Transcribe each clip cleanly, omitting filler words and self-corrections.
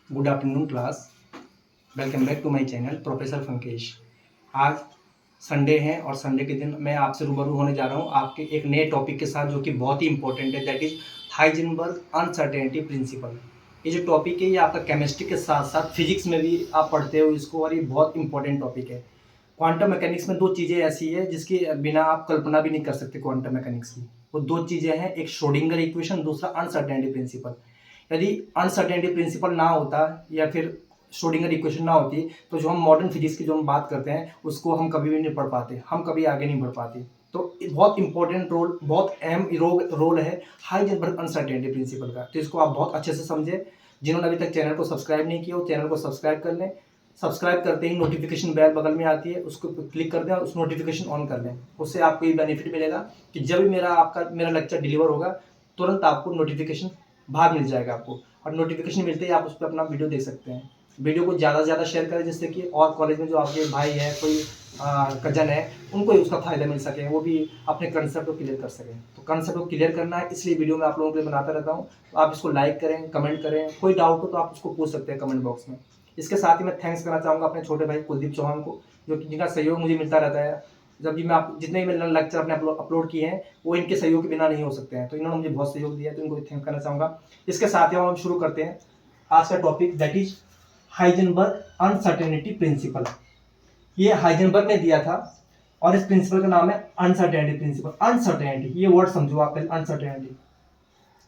Good afternoon class. Welcome back to my channel professor Funkesh. आज Sunday है और Sunday के दिन मैं आपसे रूबरू होने जा रहा हूँ आपके एक नए टॉपिक के साथ जो कि बहुत ही इंपॉर्टेंट है, that is Heisenberg uncertainty principle. ये जो टॉपिक है ये आपका केमिस्ट्री के साथ साथ फिजिक्स में भी आप पढ़ते हो इसको, और ये बहुत इंपॉर्टेंट टॉपिक है। क्वांटम मैकेनिक्स में दो चीज़ें ऐसी है जिसकी बिना आप कल्पना भी नहीं कर सकते क्वांटम मैकेनिक्स की। वो दो चीज़ें हैं, एक श्रोडिंगर इक्वेशन, दूसरा अनसर्टेनिटी प्रिंसिपल। यदि अनसर्टेनिटी प्रिंसिपल ना होता या फिर श्रोडिंगर इक्वेशन ना होती तो जो हम मॉडर्न फिजिक्स की जो हम बात करते हैं उसको हम कभी भी नहीं पढ़ पाते, हम कभी आगे नहीं बढ़ पाते। तो बहुत इंपॉर्टेंट रोल, बहुत अहम रोल है हाइजेनबर्ग अनसर्टेनिटी प्रिंसिपल का। तो इसको आप बहुत अच्छे से समझे। जिन्होंने अभी तक चैनल को सब्सक्राइब नहीं किया वो चैनल को सब्सक्राइब कर लें। सब्सक्राइब करते ही नोटिफिकेशन बेल बगल में आती है, उसको क्लिक कर दें और उस नोटिफिकेशन ऑन कर लें। उससे आपको ये बेनिफिट मिलेगा कि जब भी मेरा लेक्चर डिलीवर होगा तुरंत आपको नोटिफिकेशन बाहर मिल जाएगा आपको, और नोटिफिकेशन मिलते ही आप उस पर अपना वीडियो देख सकते हैं। वीडियो को ज़्यादा से ज़्यादा शेयर करें जिससे कि और कॉलेज में जो आपके भाई है, कोई कजन है, उनको ही उसका फ़ायदा मिल सके, वो भी अपने कंसेप्ट को क्लियर कर सकें। तो कंसेप्ट को क्लियर करना है, इसलिए वीडियो में आप लोगों के लिए बनाता रहता हूँ। तो आप इसको लाइक करें, कमेंट करें, कोई डाउट हो तो आप उसको पूछ सकते हैं कमेंट बॉक्स में। इसके साथ ही मैं थैंक्स करना चाहूँगा अपने छोटे भाई कुलदीप चौहान को, जो जिनका सहयोग मुझे मिलता रहता है। जब भी मैं जितने भी मैंने लेक्चर अपने अपलोड किए हैं वो इनके सहयोग के बिना नहीं हो सकते हैं, तो इन्होंने मुझे बहुत सहयोग दिया है, तो इनको थैंक करना चाहूँगा। इसके साथ ही हम शुरू करते हैं आज का topic, that is Heisenberg uncertainty principle. ये हाइजेनबर्ग ने दिया था और इस प्रिंसिपल का नाम है अनसर्टेनिटी प्रिंसिपल। अनसर्टेनिटी, ये वर्ड समझो आप पहले। अनसर्टेनिटी,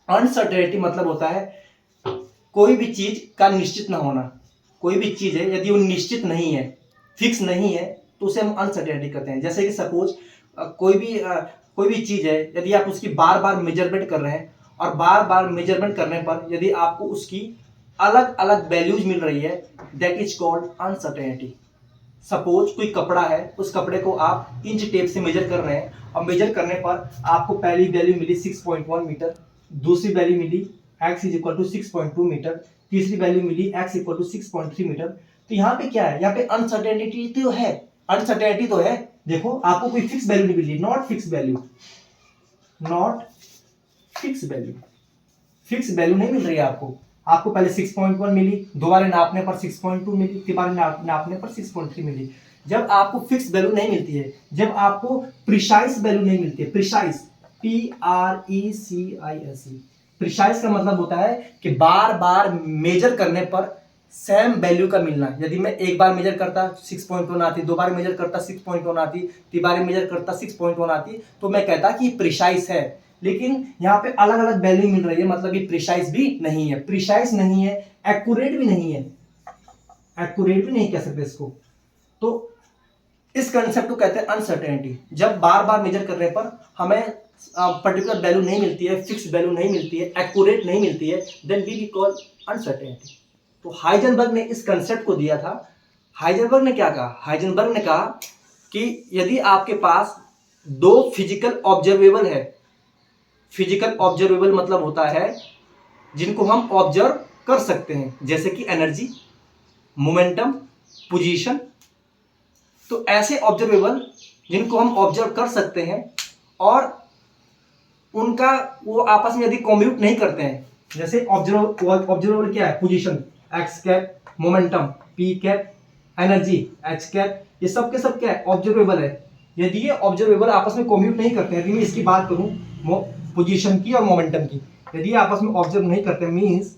अनसर्टेनिटी मतलब होता है कोई भी चीज का निश्चित ना होना। कोई भी चीज है यदि वो निश्चित नहीं है, फिक्स नहीं है, तो उसे हम अनसर्टेनिटी कहते हैं। जैसे कि सपोज कोई भी चीज है, यदि आप उसकी बार बार मेजरमेंट कर रहे हैं और बार बार मेजरमेंट करने पर यदि आपको उसकी अलग अलग वैल्यूज मिल रही है, that is called uncertainty. Suppose कोई कपड़ा है, उस कपड़े को आप इंच टेप से मेजर कर रहे हैं और मेजर करने पर आपको पहली वैल्यू मिली 6.1 मीटर, दूसरी वैल्यू मिली x is equal to 6.2 metre, तीसरी वैल्यू मिली x इक्वल टू 6.3 मीटर। तो यहाँ पे क्या है, यहाँ पे अनसर्टेनिटी तो है, अनसर्टेनिटी तो है। देखो आपको कोई फिक्स वैल्यू नहीं मिली, not fix value, not fix value, fix value नहीं मिल रही है आपको। आपको पहले 6.1 मिली, दोबारा नापने पर 6.2 मिली, तिबारा नापने पर 6.3 मिली। जब आपको फिक्स वैल्यू नहीं मिलती है, जब आपको प्रिसाइज वैल्यू नहीं मिलती है, प्रिसाइज, PRECISE, प्रिसाइज का मतलब होता है कि बार बार मेजर करने पर सेम वैल्यू का मिलना। यदि मैं एक बार मेजर करता 6.1 आती, दो बार मेजर करता 6.1 आती, तिबारे मेजर करता 6.1 आती, तो मैं कहता कि प्रिसाइज है। लेकिन यहाँ पे अलग अलग वैल्यू मिल रही है, मतलब ये प्रिसाइज भी नहीं है, प्रिसाइज नहीं है, एक्यूरेट भी नहीं है, एक्यूरेट भी नहीं कह सकते इसको। तो इस कंसेप्ट को कहते हैं अनसर्टेनिटी। जब बार बार मेजर करने पर हमें पर्टिकुलर वैल्यू नहीं मिलती है, फिक्स वैल्यू नहीं मिलती है, एक्यूरेट नहीं मिलती है, देन वी कॉल अनसर्टेनिटी। तो हाइजेनबर्ग ने इस कंसेप्ट को दिया था। हाइजेनबर्ग ने क्या कहा, हाइजेनबर्ग ने कहा कि यदि आपके पास दो फिजिकल ऑब्जर्वेबल है, फिजिकल ऑब्जर्वेबल मतलब होता है जिनको हम ऑब्जर्व कर सकते हैं, जैसे कि एनर्जी, मोमेंटम, पोजीशन। तो ऐसे ऑब्जर्वेबल जिनको हम ऑब्जर्व कर सकते हैं और उनका वो आपस में यदि कम्यूट नहीं करते हैं, जैसे ऑब्जर्वेबल क्या है, position x cap, momentum P cap, energy H cap, ये सब के सब क्या है, ऑब्जर्वेबल है। यदि ये ऑब्जर्वेबल आपस में कम्यूट नहीं करते हैं, यदि मैं इसकी बात करूं पोजीशन की और मोमेंटम की, यदि आपस में ऑब्जर्व नहीं करते means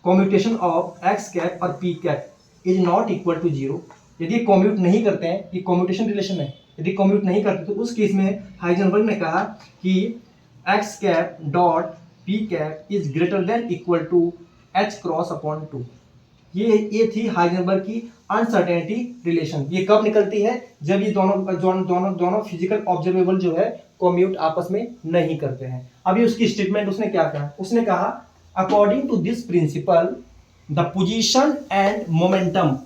commutation of X cap और P cap is not equal to 0। यदि कम्यूट नहीं करते हैं, ये कम्यूटेशन रिलेशन है, यदि कम्यूट नहीं करते तो उस केस में हाइजेनबर्ग ने कहा कि X cap dot P cap is greater than equal to H cross upon 2। ये थी हाइजेनबर्ग की अनसर्टेनिटी रिलेशन। ये कब निकलती है, जब ये दोनों फिजिकल ऑब्जर्वेबल जो है कम्यूट आपस में नहीं करते हैं। अभी उसकी स्टेटमेंट उसने क्या कहा, उसने कहा according to this principle the position and momentum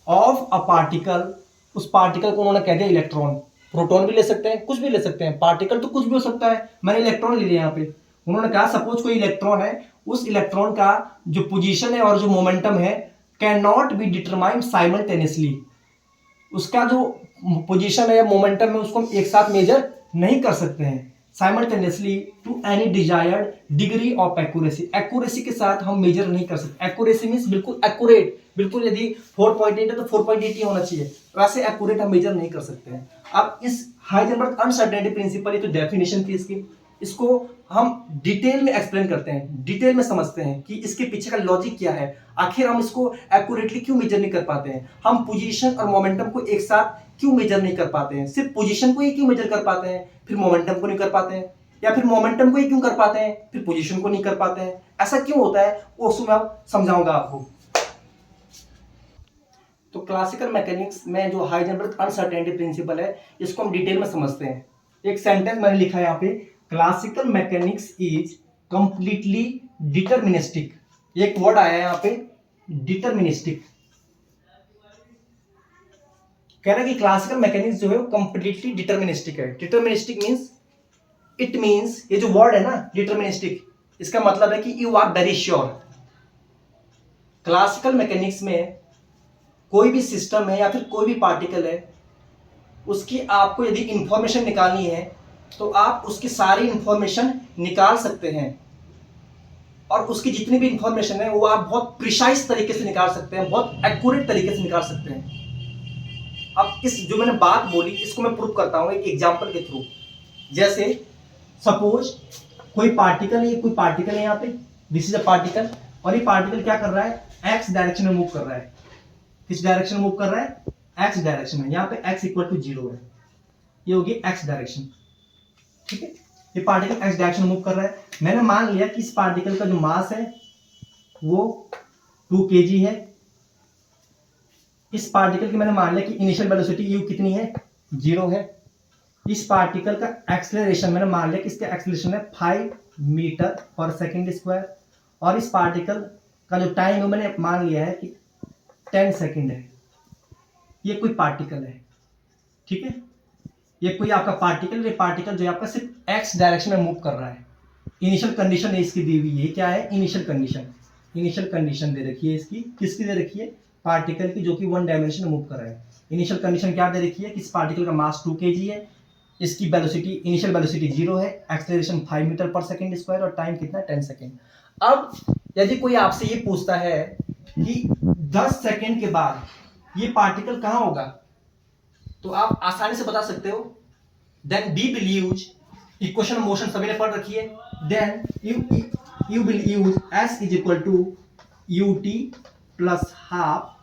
of a particle, उस पार्टिकल को उन्होंने कह दिया इलेक्ट्रॉन, प्रोटॉन भी ले सकते हैं, कुछ भी ले सकते हैं, पार्टिकल तो कुछ भी हो सकता है, मैंने इलेक्ट्रॉन ले लिया यहाँ पे। उन्होंने कहा सपोज कोई इलेक्ट्रॉन है, उस इलेक्ट्रॉन का जो पोजीशन है और जो मोमेंटम है can not be determined simultaneously. उसका जो पोजीशन है या मोमेंटम है उसको हम एक साथ मेजर नहीं कर सकते हैं, simultaneously to any desired degree of accuracy. Accuracy के साथ हम मेजर नहीं कर सकते। एक्यूरेसी मीन्स बिल्कुल एक्यूरेट, बिल्कुल यदि 4.8 है तो 4.8 ही होना चाहिए, वैसे एक्यूरेट हम मेजर नहीं कर सकते हैं। अब इस हाइजेनबर्ग अनसर्टेनिटी प्रिंसिपल, ये तो डेफिनेशन थी इसकी, इसको हम डिटेल में एक्सप्लेन करते हैं, डिटेल में समझते हैं कि इसके पीछे का लॉजिक क्या है, आखिर हम इसको एक्यूरेटली क्यों मेजर नहीं कर पाते हैं, हम पोजीशन और मोमेंटम को एक साथ क्यों मेजर नहीं कर पाते हैं, सिर्फ पोजीशन को ही क्यों मेजर कर पाते हैं फिर मोमेंटम को नहीं कर पाते हैं, या फिर मोमेंटम को ही क्यों कर पाते हैं फिर पोजीशन को नहीं कर पाते हैं, ऐसा क्यों होता है वो उसमें मैं समझाऊंगा आपको। तो क्लासिकल मैकेनिक्स में जो हाइजेनबर्ग अनसर्टेनिटी प्रिंसिपल है, इसको हम डिटेल में समझते हैं। एक सेंटेंस मैंने लिखा है यहाँ पे, classical mechanics is completely deterministic. एक वर्ड आया है यहाँ पे डिटर्मिनिस्टिक, कह रहा है कि क्लासिकल मैकेनिक्स जो है वो कंप्लीटली डिटर्मिनिस्टिक है। डिटर्मिनिस्टिक मींस, इट मींस, ये जो वर्ड है ना डिटर्मिनिस्टिक, इसका मतलब है कि you are very sure. Classical mechanics में कोई भी सिस्टम है या फिर कोई भी पार्टिकल है, उसकी आपको यदि इंफॉर्मेशन निकालनी है तो आप उसकी सारी इंफॉर्मेशन निकाल सकते हैं, और उसकी जितनी भी इंफॉर्मेशन है वो आप बहुत प्रिसाइज तरीके से निकाल सकते हैं, बहुत एक्यूरेट तरीके से निकाल सकते हैं। अब इस जो मैंने बात बोली इसको मैं प्रूव करता हूं एक एग्जांपल के थ्रू। जैसे सपोज कोई पार्टिकल है, कोई पार्टिकल है यहाँ पे, दिस इज अ पार्टिकल, और ये पार्टिकल क्या कर रहा है, एक्स डायरेक्शन में मूव कर रहा है। किस डायरेक्शन में मूव कर रहा है, एक्स डायरेक्शन में। यहाँ पे एक्स इक्वल टू 0 है, ये होगी एक्स डायरेक्शन, ठीक है। ये पार्टिकल एक्स डायरेक्शन में मूव कर रहा है। मैंने मान लिया कि इस पार्टिकल का जो मास है वो 2 kg है। इस पार्टिकल की मैंने मान लिया कि इनिशियल वेलोसिटी यू कितनी है, 0 है। इस पार्टिकल का एक्सेलरेशन मैंने मान लिया कि इसका एक्सेलरेशन है 5 मीटर पर सेकंड स्क्वायर, और इस पार्टिकल का जो टाइम है मैंने मान लिया है कि 10 सेकंड है। ये कोई पार्टिकल है, ठीक है, ये कोई आपका पार्टिकल, ये पार्टिकल जो है आपका सिर्फ एक्स डायरेक्शन में मूव कर रहा है। इनिशियल कंडीशन है इसकी दी हुई है, क्या है, इनिशियल कंडीशन। इनिशियल कंडीशन दे रखी है इसकी, किसकी दे रखी है, पार्टिकल की, जो कि 1 डायमेंशन में मूव कर रहा है। इनिशियल कंडीशन क्या दे रखी है कि इस पार्टिकल का मास 2 kg है, इसकी वेलोसिटी, इनिशियल वेलोसिटी 0 है, एक्सेलरेशन 5 मीटर पर सेकंड स्क्वायर, और टाइम कितना, 10 सेकंड। अब यदि कोई आपसे ये पूछता है कि 10 सेकंड के बाद ये पार्टिकल कहां होगा, तो आप आसानी से बता सकते हो। Then we will use equation of motion, सभी ने पढ़ रखी है। Then you will use S is equal to ut plus half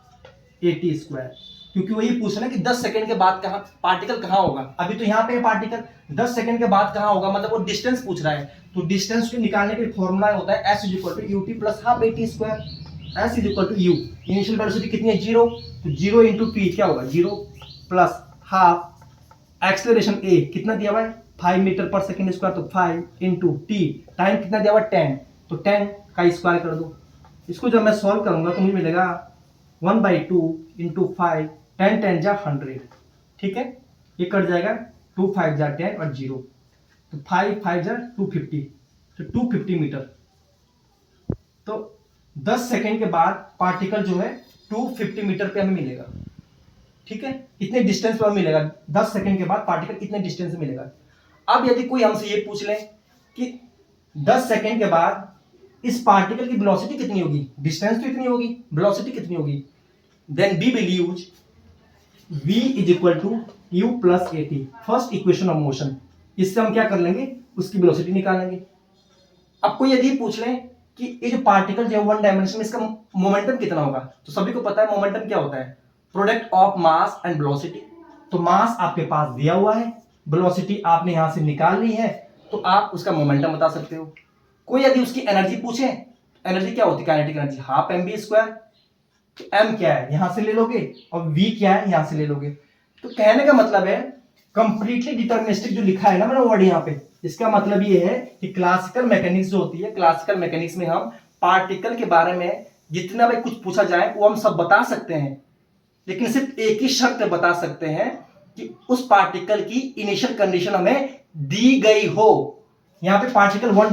at square, क्योंकि वो ये पूछ रहा है कि 10 सेकंड के बाद कहां पार्टिकल कहां होगा। अभी तो यहाँ पे है पार्टिकल, 10 सेकंड के बाद कहां होगा, मतलब वो डिस्टेंस पूछ रहा है। तो डिस्टेंस को निकालने के लिए फॉर्मूला होता है s is equal to ut plus half at square. s is equal to u, initial velocity कितनी है, 0, तो 0 इंटू टी क्या होगा, 0 प्लस हाफ एक्सेलरेशन a कितना दिया हुआ है, 5 मीटर पर सेकंड स्क्वायर, तो 5 इंटू टी, टाइम कितना दिया हुआ है, 10, तो 10 का स्क्वायर कर दो। इसको जब मैं सॉल्व करूंगा तो मुझे मिलेगा 1/2 इंटू 5, 10 10 जा 100, ठीक है, ये कट जाएगा, 2 5 जा 10 और 0, तो 5 5 जा 250, तो 250 मीटर। तो 10 सेकंड के बाद पार्टिकल जो है 250 मीटर पे हमें मिलेगा, ठीक है, इतने डिस्टेंस पर मिलेगा। 10 सेकंड के बाद पार्टिकल इतने डिस्टेंस से मिलेगा। अब यदि कोई हमसे ये पूछ ले कि 10 सेकंड के बाद इस पार्टिकल की वेलोसिटी कितनी होगी, डिस्टेंस तो इतनी होगी, वेलोसिटी कितनी होगी, then we will use v is equal to u plus at, first equation of motion. इससे हम क्या कर लेंगे, उसकी वेलोसिटी निकालेंगे। अब कोई यदि पूछ ले कि ये जो पार्टिकल जो है 1 डायमेंशन में, इसका मोमेंटम कितना होगा, तो सभी को पता है मोमेंटम क्या होता है, product of mass and velocity. तो मास आपके पास दिया हुआ है, वेलोसिटी आपने यहां से निकाल ली है, तो आप उसका मोमेंटम बता सकते हो। कोई यदि उसकी एनर्जी पूछे, एनर्जी क्या होती है, kinetic energy, half mv square, तो m क्या है यहां से ले लोगे, और v क्या है यहां से ले लोगे। तो कहने का मतलब है कंप्लीटली डिटर्मिनिस्टिक जो लिखा है ना मैंने वर्ड यहाँ पे, इसका मतलब ये है कि क्लासिकल मैकेनिक्स जो होती है, क्लासिकल मैकेनिक्स में हम पार्टिकल के बारे में जितना भी कुछ पूछा जाए वो हम सब बता सकते हैं, लेकिन सिर्फ एक ही शर्त बता सकते हैं कि उस पार्टिकल की इनिशियल कंडीशन हमें दी गई हो। यहाँ पे पार्टिकल 1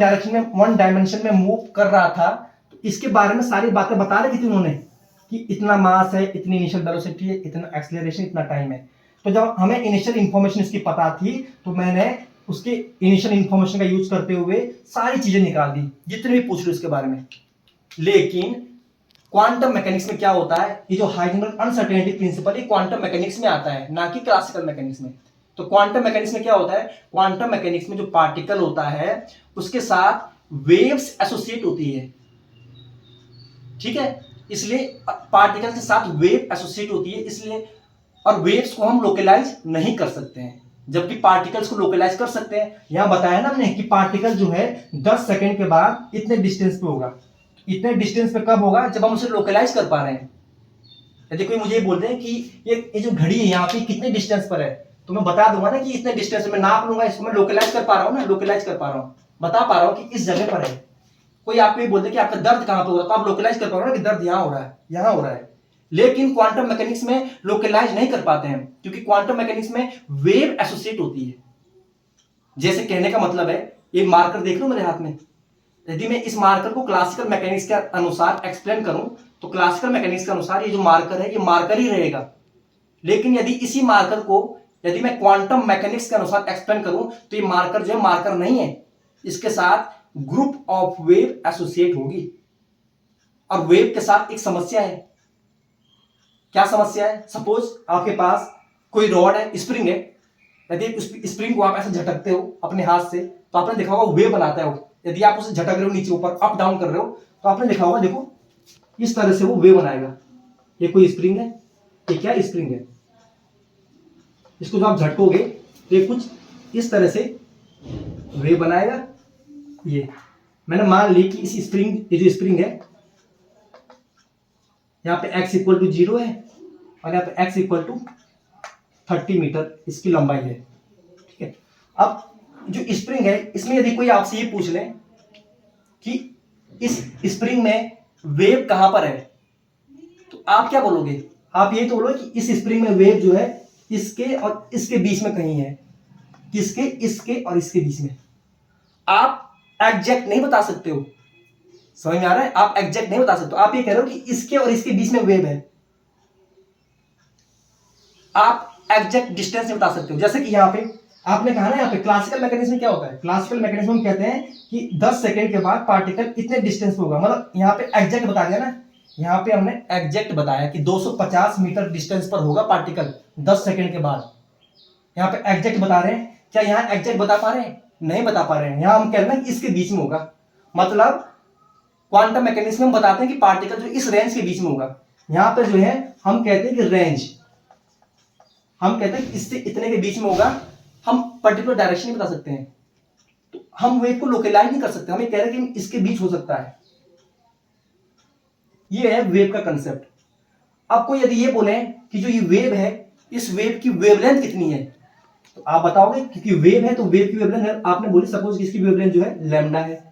डायमेंशन में मूव कर रहा था, तो इसके बारे में सारी बातें बता रही थी उन्होंने कि इतना मास है, इतनी इनिशियल वेलोसिटी है, इतना एक्सेलरेशन, इतना टाइम है। तो जब हमें इनिशियल इंफॉर्मेशन इसकी पता थी तो मैंने उसके इनिशियल इंफॉर्मेशन का यूज करते हुए सारी चीजें निकाल दी, जितने भी पूछ रहे उसके बारे में। लेकिन क्वांटम मैकेनिक्स में क्या होता है, ये जो हाइजेनबर्ग अनसर्टेनिटी प्रिंसिपल, ये क्वांटम मैकेनिक्स में आता है, ना कि क्लासिकल मैकेनिक्स में। तो क्वांटम मैकेनिक्स में क्या होता है, क्वांटम मैकेनिक्स में जो पार्टिकल होता है उसके साथ वेव्स एसोसिएट होती है, ठीक है। इसलिए पार्टिकल के साथ वेव एसोसिएट होती है, इसलिए और वेव्स को हम लोकलाइज नहीं कर सकते हैं, जबकि पार्टिकल्स को लोकलाइज कर सकते हैं। यहां बताया ना हमने कि पार्टिकल जो है 10 सेकंड के बाद इतने डिस्टेंस पे होगा। इतने डिस्टेंस पे कब होगा, जब हम उसे लोकलाइज कर पा रहे हैं। यदि कोई मुझे बोल दे कि ये जो घड़ी है यहाँ पे कितने डिस्टेंस पर है, तो मैं बता दूंगा ना कि इतने डिस्टेंस में नाप लूंगा, इसको मैं लोकलाइज कर पा रहा हूँ ना, लोकलाइज कर पा रहा हूँ, बता पा रहा हूँ कि इस जगह पर है। कोई आपको ये बोल दे कि आपका दर्द कहां पे हो रहा है, तो आप लोकलाइज कर पा रहे हो ना कि दर्द यहां हो रहा है, यहां हो रहा है। लेकिन क्वांटम मैकेनिक्स में लोकलाइज नहीं कर पाते हैं, क्योंकि क्वांटम मैकेनिक्स में वेव एसोसिएट होती है। जैसे कहने का मतलब है, ये मार्कर देख लो मेरे हाथ में, यदि मैं इस मार्कर को क्लासिकल मैकेनिक्स के अनुसार एक्सप्लेन करूं, तो क्लासिकल मैकेनिक्स के अनुसार ये जो मार्कर है ये मार्कर ही रहेगा। लेकिन यदि इसी मार्कर को यदि मैं क्वांटम मैकेनिक्स के अनुसार एक्सप्लेन करूं, तो ये मार्कर जो है मार्कर नहीं है, इसके साथ ग्रुप ऑफ वेव एसोसिएट होगी। और वेव के साथ एक समस्या है। क्या समस्या है, सपोज आपके पास कोई रॉड है, स्प्रिंग है, यदि उस स्प्रिंग को आप ऐसे झटकते हो अपने हाथ से, तो आपने देखा होगा वेव बनाता है वो। यदि आप उसे झटक रहे हो नीचे ऊपर अप डाउन कर रहे हो, तो आपने देखा होगा, देखो इस तरह से वो वेव बनाएगा। ये कोई स्प्रिंग है, ये क्या स्प्रिंग है, इसको जब आप झटकोगे तो ये कुछ इस तरह से वेव बनाएगा। ये मैंने मान ली कि इस स्प्रिंग, ये जो स्प्रिंग है, यहाँ पे x इक्वल टू 0 है और यहाँ पे x इक्वल टू 30 मीटर इसकी लंबाई है, ठीक है। अब जो स्प्रिंग है, इसमें यदि कोई आपसे ये पूछ ले कि इस स्प्रिंग में वेव कहां पर है, तो आप क्या बोलोगे, आप ये तो बोलोगे कि इस स्प्रिंग में वेव जो है इसके और इसके बीच में कहीं है। किसके, इसके और इसके बीच में। आप एग्जैक्ट नहीं बता सकते हो, समझ में आ रहा है, आप एग्जैक्ट नहीं बता सकते हो। आप ये कह रहे हो कि इसके और इसके बीच में वेव है, आप एग्जैक्ट डिस्टेंस नहीं बता सकते हो। जैसे कि यहाँ पे आपने कहा ना, यहाँ पे क्लासिकल मैकेनिज्म में क्या होता है, क्लासिकल मैकेनिज्म में कहते हैं कि 10 सेकंड के बाद पार्टिकल इतने डिस्टेंस पे होगा, मतलब यहाँ पे एग्जैक्ट बता दिया ना, यहाँ पे हमने एग्जैक्ट बताया कि 250 मीटर डिस्टेंस पर होगा पार्टिकल 10 सेकंड के बाद। यहाँ पे एग्जैक्ट बता रहे हैं, क्या यहाँ एग्जैक्ट बता पा रहे हैं, नहीं बता पा रहे हैं। यहाँ हम कह रहे हैं कि इसके बीच में होगा, मतलब क्वांटम मैकेनिक्स में बताते हैं कि पार्टिकल जो इस रेंज के बीच में होगा। यहाँ पे जो है हम कहते हैं कि रेंज, हम कहते हैं कि इससे इतने के बीच में होगा, हम पर्टिकुलर डायरेक्शन नहीं बता सकते हैं, तो हम वेव को लोकलाइज नहीं कर सकते। हम ये कह रहे हैं कि इसके बीच हो सकता है, ये है वेव का कंसेप्ट। अब कोई यदि ये बोले कि जो ये वेव है, इस वेव की वेवलेंथ कितनी है, तो आप बताओगे, क्योंकि वेव है तो वेव की वेवलेंथ है, आपने बोली सपोज इसकी वेवलेंथ जो है लैम्डा है,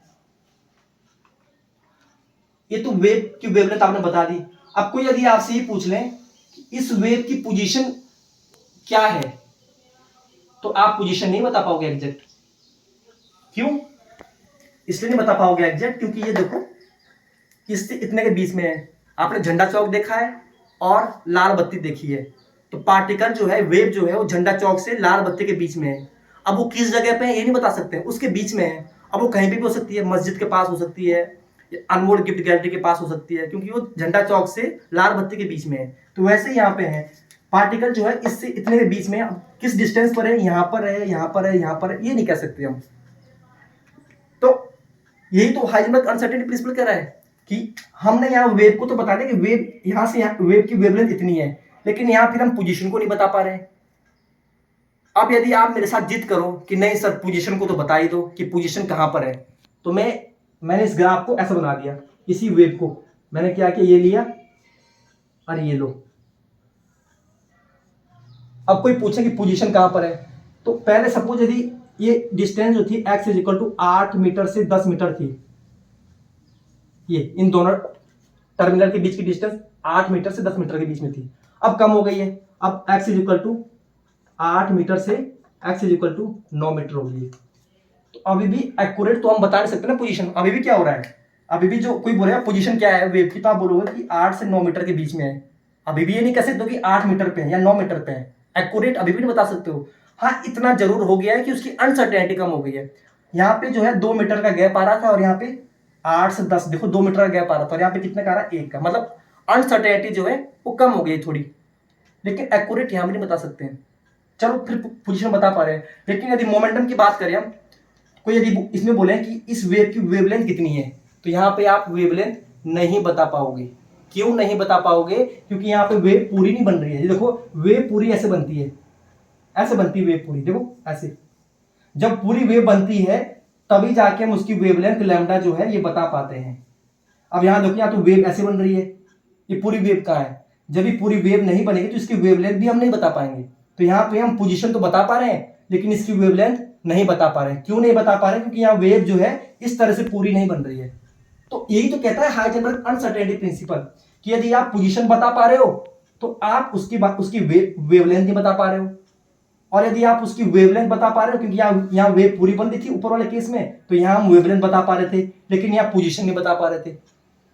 ये तो वेव की वेवलेंथ आपने बता दी। अब कोई यदि आपसे ये पूछ लें कि इस वेव की पोजीशन क्या है, तो आप पोजीशन नहीं बता पाओगे एग्जैक्ट। क्यों, इसलिए नहीं बता पाओगे एग्जैक्ट, क्योंकि ये देखो इससे इतने के बीच में है। आपने झंडा चौक देखा है और लाल बत्ती देखी है, तो पार्टिकल जो है, वेव जो है, वो झंडा चौक से लाल बत्ती के बीच में है। अब वो किस जगह पे है ये नहीं बता सकते, उसके बीच में है। अब वो कहीं भी हो सकती है, मस्जिद के पास हो सकती है, अनमोल गिफ्ट गैलरी के पास हो सकती है, क्योंकि वो झंडा चौक से लाल बत्ती के बीच में है। तो वैसे यहाँ पे है, पार्टिकल जो है इससे इतने के बीच में, किस डिस्टेंस पर है, यहाँ पर है, यहाँ पर है, यहाँ पर है, ये नहीं कह सकते हम। तो यही तो हाइजेनबर्ग अनसर्टेनिटी प्रिंसिपल कह रहा है कि हमने यहाँ वेव को तो बता दें कि वेव यहाँ से यहाँ वेव की वेवलेंथ इतनी है, लेकिन यहाँ फिर हम पोजीशन को नहीं बता पा रहे हैं। अब यदि आप मेरे साथ जिद करो कि नहीं सर पोजीशन को तो बता ही दो कि पोजीशन कहाँ पर है, तो मैंने इस ग्राफ को ऐसा बना दिया, इसी वेव को मैंने क्या किया, ये लिया और ये लो। अब कोई पूछे कि पोजीशन कहां पर है, तो पहले सपोज यदि ये डिस्टेंस जो थी x is equal to 8 metre से 10 मीटर थी, ये इन दोनों टर्मिनल के बीच की डिस्टेंस 8 मीटर से 10 मीटर के बीच में थी, अब कम हो गई है। अब x is equal to 8 metre से x is equal to 9 metre हो गई है। तो अभी भी एक्यूरेट तो हम बता नहीं सकते ना पोजीशन, अभी भी क्या हो रहा है, अभी भी जो कोई बोलेगा पोजीशन क्या है वेव की, तो आप बोलोगे कि 8 से 9 मीटर के बीच में है। अभी भी ये नहीं कह सकते कि 8 मीटर पे है या 9 मीटर पे है, एक्यूरेट अभी भी नहीं बता सकते हो। हाँ, इतना जरूर हो गया है कि उसकी अनसर्टेनिटी कम हो गई है। यहाँ पे जो है 2 मीटर का गैप आ रहा था और यहाँ पे 8 से 10, देखो 2 मीटर का गैप आ रहा था और यहाँ पे कितने का आ रहा है, 1 का। मतलब अनसर्टेनिटी जो है वो कम हो गई थोड़ी, लेकिन एक्यूरेट यहाँ नहीं बता सकते हैं। चलो फिर पोजीशन बता पा रहे हैं, लेकिन यदि मोमेंटम की बात करें हम, कोई यदि इसमें बोले कि इस वेव की वेवलेंथ कितनी है, तो यहाँ पे आप वेवलेंथ नहीं बता पाओगे। क्यों नहीं बता पाओगे? क्योंकि यहाँ पे वेव पूरी नहीं बन रही है। देखो वेव पूरी ऐसे बनती है, ऐसे बनती है वेव पूरी, देखो ऐसे। जब पूरी वेव बनती है तभी जाके हम उसकी वेवलेंथ लैम्डा जो है ये बता पाते हैं। अब यहाँ देखो, यहाँ तो वेव ऐसे बन रही है, ये पूरी वेव कहाँ है? जब भी पूरी वेव नहीं बनेगी तो इसकी वेवलेंथ भी हम नहीं बता पाएंगे। तो यहाँ पे हम पोजीशन तो बता पा रहे हैं लेकिन इसकी वेवलेंथ नहीं बता पा रहे हैं। क्यों नहीं बता पा रहे? क्योंकि यहाँ वेव जो है इस तरह से पूरी नहीं बन रही है। तो यही तो कहता है हाइजेनबर्ग अनसर्टेनिटी प्रिंसिपल, कि यदि आप पोजीशन बता पा रहे हो तो आप उसकी वेवलेंथ नहीं बता पा रहे हो, और यदि आप उसकी वेवलेंथ बता पा रहे हो, क्योंकि यहाँ वेव पूरी बन रही थी ऊपर वाले केस में, तो यहाँ हम वेवलेंथ बता पा रहे थे लेकिन यहाँ पोजीशन नहीं बता पा रहे थे।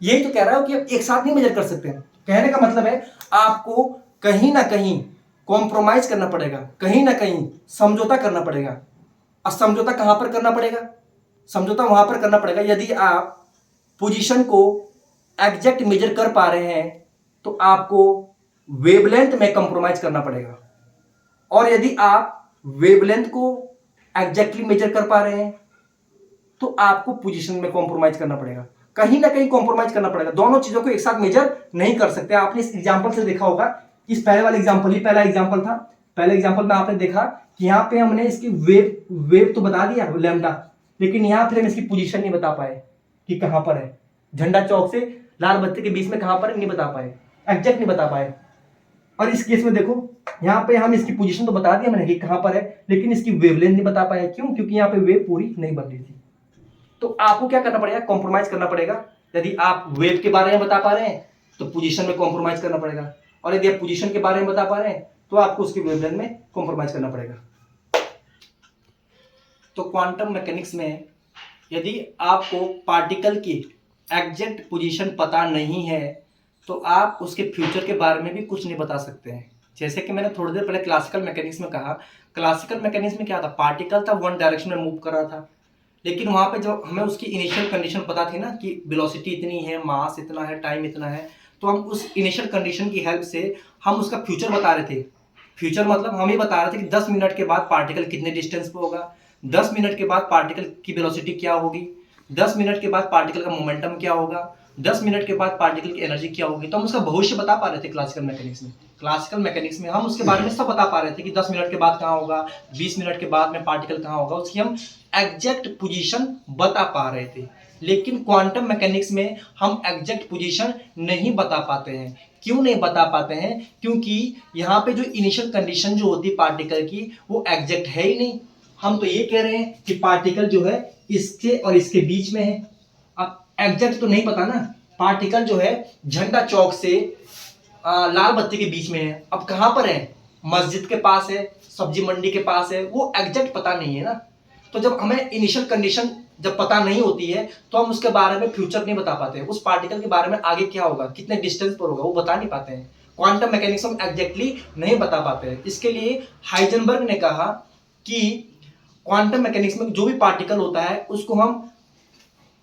यही तो कह रहा हूं कि आप एक साथ नहीं मेजर कर सकते हैं। कहने का मतलब है आपको कहीं ना कहीं कॉम्प्रोमाइज करना पड़ेगा, कहीं ना कहीं समझौता करना पड़ेगा। और समझौता कहां पर करना पड़ेगा? समझौता वहां पर करना पड़ेगा यदि आप पोजीशन को एग्जैक्ट मेजर कर पा रहे हैं तो आपको वेवलेंथ में कॉम्प्रोमाइज करना पड़ेगा, और यदि आप वेवलेंथ को एग्जैक्टली मेजर कर पा रहे हैं तो आपको पोजीशन में कॉम्प्रोमाइज करना पड़ेगा। कहीं ना कहीं कॉम्प्रोमाइज करना पड़ेगा, दोनों चीजों को एक साथ मेजर नहीं कर सकते। आपने इस एग्जांपल से देखा होगा, इस पहले वाले एग्जांपल ही पहला एग्जांपल था। पहले एग्जांपल में आपने देखा कि यहाँ पे हमने इसकी वेव तो बता दिया लैम्डा, लेकिन यहाँ फिर हम इसकी पोजीशन नहीं बता पाए कि कहां पर है। झंडा चौक से लाल बत्ती के बीच में कहां पर है नहीं बता पाए, एग्जैक्ट नहीं बता पाए। और इस केस में देखो, यहाँ पे हम इसकी पोजीशन तो बता दिया मैंने कि कहां पर है, लेकिन इसकी वेवलेंथ नहीं बता पाए। क्यों? क्योंकि यहाँ पे वेव पूरी नहीं बन रही थी। तो आपको क्या करना पड़ेगा? कॉम्प्रोमाइज करना पड़ेगा। यदि आप वेव के बारे में बता पा रहे हैं तो पोजीशन में कॉम्प्रोमाइज करना पड़ेगा, और यदि आप पोजीशन के बारे में बता पा रहे हैं तो आपको उसकी वेवलेंथ में कॉम्प्रोमाइज करना पड़ेगा। तो क्वांटम मैकेनिक्स में यदि आपको पार्टिकल की एग्जैक्ट पोजीशन पता नहीं है तो आप उसके फ्यूचर के बारे में भी कुछ नहीं बता सकते हैं। जैसे कि मैंने थोड़ी देर पहले क्लासिकल मैकेनिक्स में कहा, क्लासिकल मैकेनिक्स में क्या था? पार्टिकल था, वन डायरेक्शन में मूव कर रहा था, लेकिन वहां पे जब हमें उसकी इनिशियल कंडीशन पता थी ना कि वेलोसिटी इतनी है, मास इतना है, टाइम इतना है, तो हम उस इनिशियल कंडीशन की हेल्प से हम उसका फ्यूचर बता रहे थे। फ्यूचर मतलब हम ये बता रहे थे कि 10 मिनट के बाद पार्टिकल कितने डिस्टेंस पे होगा, 10 मिनट के बाद पार्टिकल की वेलोसिटी क्या होगी, 10 मिनट के बाद पार्टिकल का मोमेंटम क्या होगा, 10 मिनट के बाद पार्टिकल की एनर्जी क्या होगी। तो हम उसका भविष्य बता पा रहे थे क्लासिकल मैकेनिक्स में। क्लासिकल मैकेनिक्स में हम उसके बारे में सब बता पा रहे थे कि 10 मिनट के बाद कहाँ होगा, 20 मिनट के बाद में पार्टिकल कहाँ होगा, उसकी हम एग्जैक्ट पोजीशन बता पा रहे थे। लेकिन क्वांटम मैकेनिक्स में हम एग्जैक्ट पोजीशन नहीं बता पाते हैं। क्यों नहीं बता पाते हैं? क्योंकि यहाँ पे जो इनिशियल कंडीशन जो होती है पार्टिकल की वो एग्जैक्ट है ही नहीं। हम तो ये कह रहे हैं कि पार्टिकल जो है इसके और इसके बीच में है। अब एग्जैक्ट तो नहीं पता ना, पार्टिकल जो है झंडा चौक से लाल बत्ती के बीच में है। अब कहां पर है? मस्जिद के पास है, सब्जी मंडी के पास है, वो एग्जैक्ट पता नहीं है ना। तो जब हमें इनिशियल कंडीशन जब पता नहीं होती है तो हम उसके बारे में फ्यूचर नहीं बता पाते, उस पार्टिकल के बारे में आगे क्या होगा, कितने डिस्टेंस पर होगा, वो बता नहीं पाते हैं। क्वांटम मैकेनिक्स हम एग्जैक्टली नहीं बता पाते हैं। इसके लिए हाइजेनबर्ग ने कहा कि क्वांटम मैकेनिक्स में जो भी पार्टिकल होता है उसको हम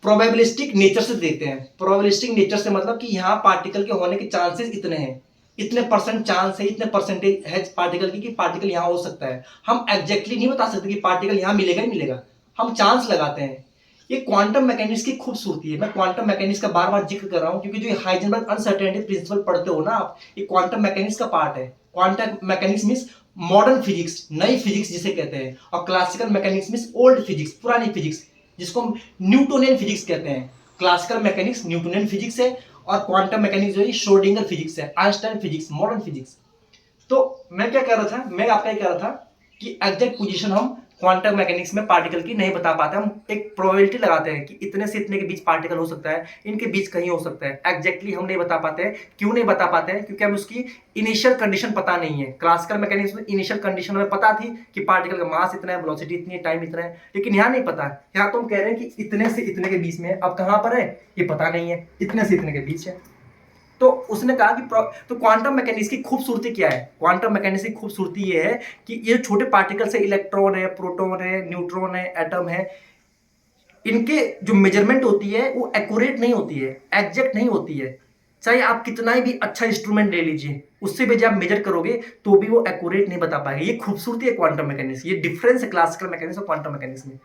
प्रोबेबिलिस्टिक नेचर से देखते हैं। प्रोबेबिलिस्टिक नेचर से मतलब कि यहाँ पार्टिकल के होने के चांसेस इतने हैं, इतने परसेंट चांस है, इतने परसेंटेज है पार्टिकल की कि पार्टिकल यहाँ हो सकता है। हम एग्जैक्टली नहीं बता सकते कि पार्टिकल यहाँ मिलेगा ही मिलेगा, हम चांस लगाते हैं। ये क्वांटम मैकेनिक्स की खूबसूरती है। मैं क्वांटम मैकेनिक्स का बार बार जिक्र कर रहा हूँ क्योंकि जो हाइजेनबर्ग अनसर्टेनिटी प्रिंसिपल पढ़ते हो ना आप, ये क्वांटम मैकेनिक्स का पार्ट है। Quantum mechanics means modern physics, नई फिजिक्स जिसे कहते हैं, और classical mechanics means old physics, पुरानी फिजिक्स, जिसको हम न्यूटोनियन फिजिक्स कहते हैं। क्लासिकल मैकेनिक्स न्यूटोनियन फिजिक्स है और क्वांटम मैकेनिक्स जो है श्रोडिंगर फिजिक्स है, आइंस्टाइन फिजिक्स, मॉडर्न फिजिक्स। तो मैं क्या कह रहा था, मैं आपका ये कह रहा था कि एग्जैक्ट पोजीशन हम क्वांटम मैकेनिक्स में पार्टिकल की नहीं बता पाते। हम एक प्रोबेबिलिटी लगाते हैं कि इतने से इतने के बीच पार्टिकल हो सकता है, इनके बीच कहीं हो सकता है। एग्जैक्टली हम नहीं बता पाते हैं। क्यों नहीं बता पाते हैं? क्योंकि हम उसकी इनिशियल कंडीशन पता नहीं है। क्लासिकल मैकेनिक्स में इनिशियल कंडीशन हमें पता थी कि पार्टिकल का मास इतना है, वेलोसिटी इतनी है, टाइम इतना है, लेकिन यहाँ नहीं पता। यहाँ तो हम कह रहे हैं कि इतने से इतने के बीच में है। अब कहाँ पर है ये पता नहीं है, इतने से इतने के बीच है। तो उसने कहा कि तो क्वांटम मैकेनिक्स की खूबसूरती क्या है? क्वांटम मैकेनिक्स की खूबसूरती ये है कि ये छोटे पार्टिकल्स है, इलेक्ट्रॉन है, प्रोटॉन है, न्यूट्रॉन है, एटम है, इनके जो मेजरमेंट होती है वो एक्यूरेट नहीं होती है, एग्जैक्ट नहीं होती है। चाहे आप कितना भी अच्छा इंस्ट्रूमेंट ले लीजिए, उससे भी जब आप मेजर करोगे तो भी वो एक्यूरेट नहीं बता पाएगा। ये खूबसूरती है क्वांटम मैकेनिक्स, ये डिफरेंस है क्लासिकल मैकेनिक्स और क्वांटम मैकेनिक्स में।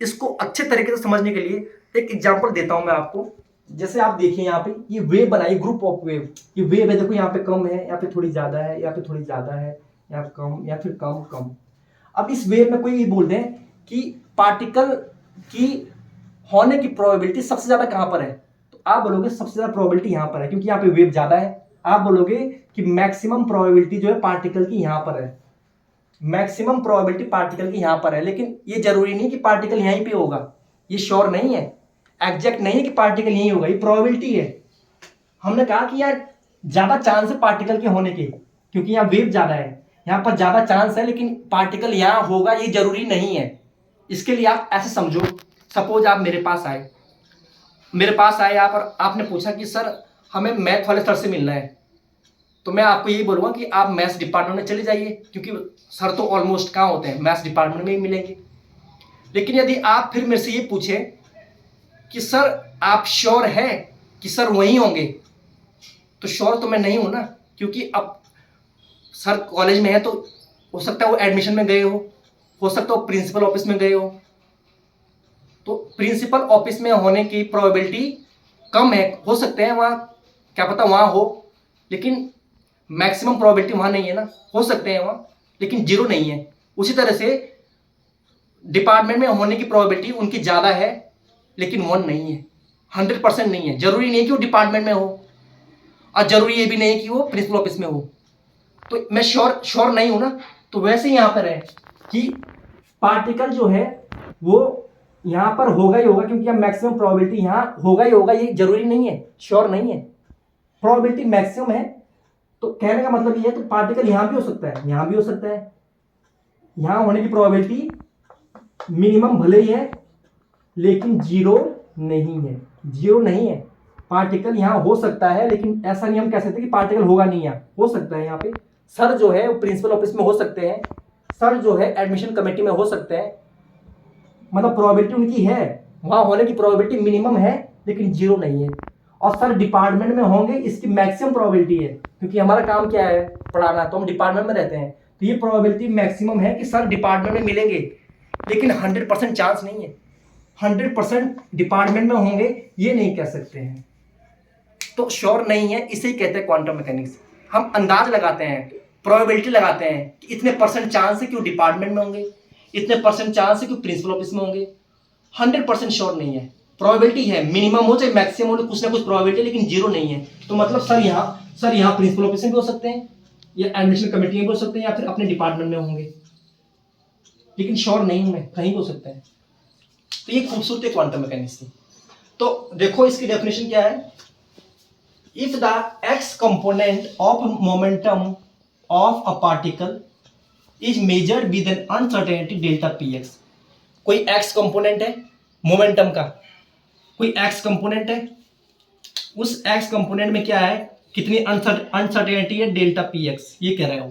इसको अच्छे तरीके से समझने के लिए एक एग्जांपल देता हूं मैं आपको। जैसे आप देखिए यहाँ पे ये वेव बनाई, ग्रुप ऑफ वेव। ये वेव है, देखो यहाँ पे कम है, यहाँ पे थोड़ी ज्यादा है, यहाँ पे थोड़ी ज्यादा है, यहाँ कम या फिर कम कम। अब इस वेव में कोई भी बोल दें कि पार्टिकल की होने की प्रोबेबिलिटी सबसे ज्यादा कहां पर है, तो आप बोलोगे सबसे ज्यादा प्रोबेबिलिटी यहां पर है, क्योंकि यहाँ पे वेव ज्यादा है। आप बोलोगे कि मैक्सिमम प्रोबेबिलिटी जो है पार्टिकल की यहां पर है, मैक्सिमम प्रोबेबिलिटी पार्टिकल की यहां पर है। लेकिन ये जरूरी नहीं कि पार्टिकल यहीं पे होगा, ये श्योर नहीं है, एग्जैक्ट नहीं है कि पार्टिकल यहीं होगा, ये प्रोबेबिलिटी है। हमने कहा कि यार ज्यादा चांस है पार्टिकल के होने के, क्योंकि यहाँ वेव ज्यादा है, यहाँ पर ज्यादा चांस है, लेकिन पार्टिकल यहां होगा ये जरूरी नहीं है। इसके लिए आप ऐसे समझो, सपोज आप मेरे पास आए आप और आपने पूछा कि सर हमें मैथ वाले सर से मिलना है, तो मैं आपको यही बोलूंगा कि आप मैथ्स डिपार्टमेंट में चले जाइए, क्योंकि सर तो ऑलमोस्ट कहाँ होते हैं, मैथ्स डिपार्टमेंट में ही मिलेंगे। लेकिन यदि आप फिर मेरे से ये पूछे कि सर आप श्योर है कि सर वहीं होंगे, तो श्योर तो मैं नहीं हूं ना, क्योंकि अब सर कॉलेज में है तो हो सकता है वो एडमिशन में गए हो सकता है वो प्रिंसिपल ऑफिस में गए हो, तो प्रिंसिपल ऑफिस में होने की प्रोबेबिलिटी कम है, हो सकते हैं वहाँ, क्या पता वहाँ हो, लेकिन मैक्सिमम प्रोबेबिलिटी वहाँ नहीं है ना, हो सकते हैं वहाँ लेकिन जीरो नहीं है। उसी तरह से डिपार्टमेंट में होने की प्रोबेबिलिटी उनकी ज़्यादा है लेकिन 1 नहीं है, 100% नहीं है। जरूरी नहीं है कि वो डिपार्टमेंट में हो और जरूरी ये भी नहीं कि वो प्रिंसिपल ऑफिस में हो, तो मैं श्योर नहीं हूँ ना। तो वैसे यहाँ पर है कि पार्टिकल जो है वो यहाँ पर होगा ही होगा, क्योंकि अब मैक्सिमम प्रोबेबिलिटी यहाँ होगा ही होगा, ये जरूरी नहीं है, श्योर नहीं है, प्रोबेबिलिटी मैक्सिमम है। तो कहने का मतलब ये है, तो पार्टिकल यहाँ भी हो सकता है, यहाँ भी हो सकता है, यहाँ होने की प्रोबेबिलिटी मिनिमम भले ही है लेकिन जीरो नहीं है, जीरो नहीं है। पार्टिकल यहाँ हो सकता है, लेकिन ऐसा नहीं हम कह सकते कि पार्टिकल होगा नहीं, यहाँ हो सकता है। यहाँ पे सर जो है वो प्रिंसिपल ऑफिस में हो सकते हैं, सर जो है एडमिशन कमेटी में हो सकते हैं, मतलब प्रोबेबिलिटी उनकी है, वहां होने की प्रोबेबिलिटी मिनिमम है लेकिन जीरो नहीं है। और सर डिपार्टमेंट में होंगे इसकी मैक्सिमम प्रोबेबिलिटी है, क्योंकि हमारा काम क्या है, पढ़ाना, तो हम डिपार्टमेंट में रहते हैं, तो ये प्रोबेबिलिटी मैक्सिमम है कि सर डिपार्टमेंट में मिलेंगे, लेकिन 100% चांस नहीं है, 100% डिपार्टमेंट में होंगे ये नहीं कह सकते हैं। तो श्योर नहीं है, इसे ही कहते हैं क्वांटम मैकेनिक्स। हम अंदाज लगाते हैं, प्रोबेबिलिटी लगाते हैं कि इतने परसेंट चांस है कि वो डिपार्टमेंट में होंगे, इतने परसेंट चांस है कि प्रिंसिपल ऑफिस में होंगे। 100% श्योर नहीं है, प्रोबेबिलिटी है, मिनिमम हो चाहे मैक्सिमम हो, कुछ ना कुछ प्रोबेबिलिटी, लेकिन जीरो नहीं है। तो मतलब सर यहाँ प्रिंसिपल ऑफिस में भी हो सकते हैं, या एडमिशन कमेटी में भी हो सकते हैं, या फिर अपने डिपार्टमेंट में होंगे, लेकिन श्योर नहीं हूं मैं, कहीं हो सकता है। तो ये खूबसूरती क्वांटम मैकेनिक्स की। तो देखो इसकी डेफिनेशन क्या है, if the X component of momentum of a particle is measured with an uncertainty delta P X. कोई एक्स कंपोनेंट है मोमेंटम का, कोई एक्स कंपोनेंट है, उस एक्स कंपोनेंट में क्या है, कितनी अनसर्टेनिटी है, डेल्टा पी एक्स, ये कह रहे हो।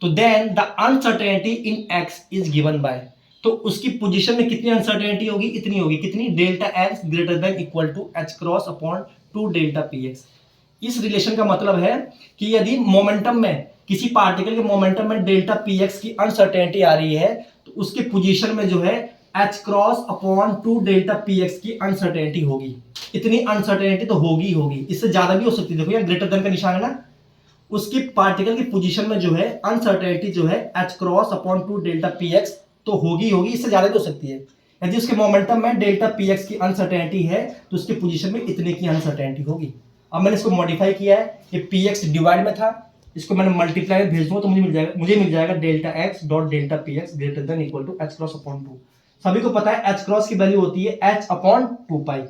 तो then the uncertainty in X is given by, तो उसकी पोजीशन में कितनी अनसर्टेनिटी होगी, इतनी होगी, कितनी, delta X greater than equal to H cross upon 2 delta P X. इस रिलेशन का मतलब है कि यदि मोमेंटम में, किसी पार्टिकल के मोमेंटम में डेल्टा पी एक्स की अनसर्टेनिटी आ रही है, तो उसकी पोजीशन में जो है H cross upon 2 delta P x की अनसर्टेनिटी होगी। इतनी अनसर्टेनिटी तो होगी होगी, इससे ज्यादा भी हो सकती है। देखो यार ग्रेटर देन का निशान है ना, उसकी पार्टिकल की पोजीशन में जो है अनसर्टेनिटी जो है H cross upon 2 delta P x तो होगी होगी, इससे ज्यादा भी हो सकती है। यदि उसके मोमेंटम में डेल्टा पी एक्स की अनसर्टेनिटी है तो उसकी पोजीशन में इतने की अनसर्टेनिटी होगी। अब मैंने इसको मॉडिफाई किया है, ये पी एक्स डिवाइड में था, इसको मैंने मल्टीप्लाई में भेज दूंगा तो मुझे मिल जाएगा delta X dot delta P X greater than equal to H cross upon 2। सभी को पता है एच क्रॉस की वैल्यू होती है एच अपॉन 2 पाई,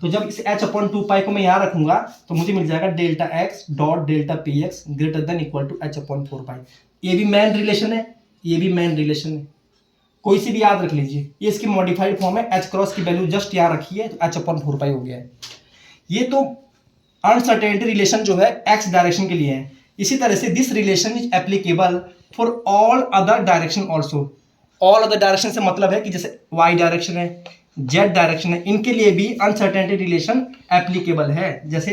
तो जब इस एच अपॉन 2 पाई को मैं यहाँ रखूंगा तो मुझे मिल जाएगा delta X dot delta P X greater than equal to H upon 4 pi. ये भी मेन रिलेशन है, ये भी मेन रिलेशन है, कोई सी भी याद रख लीजिए। ये इसकी मॉडिफाइड फॉर्म है, एच क्रॉस की वैल्यू जस्ट यहाँ रखी है तो एच अपॉन 4 पाई हो गया है। ये तो अनसर्टेनिटी रिलेशन जो है एक्स डायरेक्शन के लिए है। इसी तरह से this relation is applicable for all other direction also. All other direction से मतलब है कि जैसे वाई डायरेक्शन है, जेड डायरेक्शन है, इनके लिए भी अनसर्टेनिटी रिलेशन एप्लीकेबल है। जैसे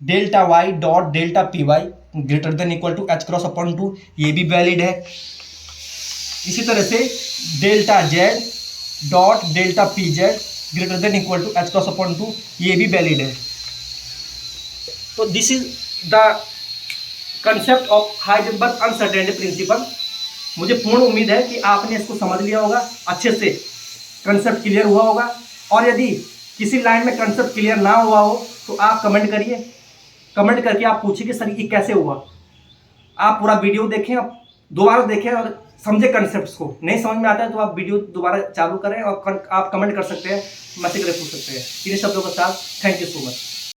delta Y dot delta P Y greater than equal to H cross upon two, ये भी वैलिड है। इसी तरह से delta Z dot delta P Z greater than equal to H cross upon two, ये भी वैलिड है। तो this is the concept of Heisenberg uncertainty principle. मुझे पूर्ण उम्मीद है कि आपने इसको समझ लिया होगा, अच्छे से कंसेप्ट क्लियर हुआ होगा। और यदि किसी लाइन में कंसेप्ट क्लियर ना हुआ हो तो आप कमेंट करिए, कमेंट करके आप पूछिए कि सर ये कैसे हुआ। आप पूरा वीडियो देखें, आप दोबारा देखें और समझे कंसेप्ट्स को। नहीं समझ में आता है तो आप वीडियो दोबारा चालू करें और आप कमेंट कर सकते हैं, मैसेज करके पूछ सकते हैं। इन शब्दों के साथ थैंक यू सो मच।